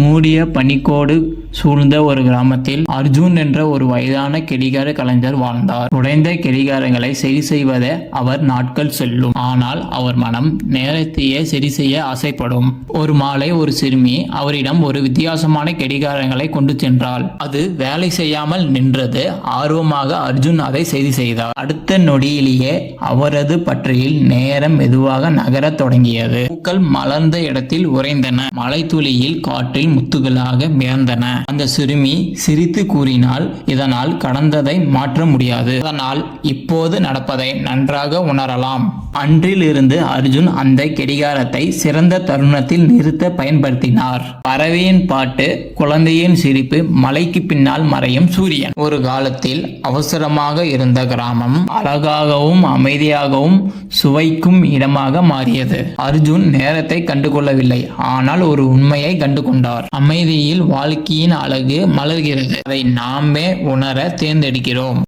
மூடிய பனிக்கோடு சூழ்ந்த ஒரு கிராமத்தில் அர்ஜுன் என்ற ஒரு வயதான கெடிகார கலைஞர் வாழ்ந்தார். உடைந்த கெடிகாரங்களை சரி செய்வதே அவர் நாட்கள் செல்லும். ஆனால் அவர் மனம் நேரத்தையே சரி செய்ய ஆசைப்படும். ஒரு மாலை ஒரு சிறுமி அவரிடம் ஒரு வித்தியாசமான கெடிகாரங்களை கொண்டு சென்றாள். அது வேலை செய்யாமல் நின்றது. ஆர்வமாக அர்ஜுன் அதை சரி செய்தார். அடுத்த நொடியிலேயே அவரது பற்றையில் நேரம் மெதுவாக நகரத் தொடங்கியது. பூக்கள் மலர்ந்த இடத்தில் உறைந்தன. மழை துளியில் காற்றில் முத்துகளாக மிதந்தன. அந்த சிறுமி சிரித்து கூறினாள், இதனால் கடந்ததை மாற்ற முடியாது, அதனால் இப்போது நடப்பதை நன்றாக உணரலாம். அன்றிலிருந்து அர்ஜுன் அந்த கெடிகாரத்தை சிறந்த தருணத்தில் நிறுத்த பயன்படுத்தினார். பறவையின் பாட்டு, குழந்தையின் சிரிப்பு, மலைக்கு பின்னால் மறையும் சூரியன். ஒரு காலத்தில் அவசரமாக இருந்த கிராமம் அழகாகவும் அமைதியாகவும் சுவைக்கும் இடமாக மாறியது. அர்ஜுன் நேரத்தை கண்டுகொள்ளவில்லை, ஆனால் ஒரு உண்மையை கண்டு கொண்டார். அமைதியில் வாழ்க்கையின் அழகு மலர்கிறது. அதை நாமே உணர தேர்ந்தெடுக்கிறோம்.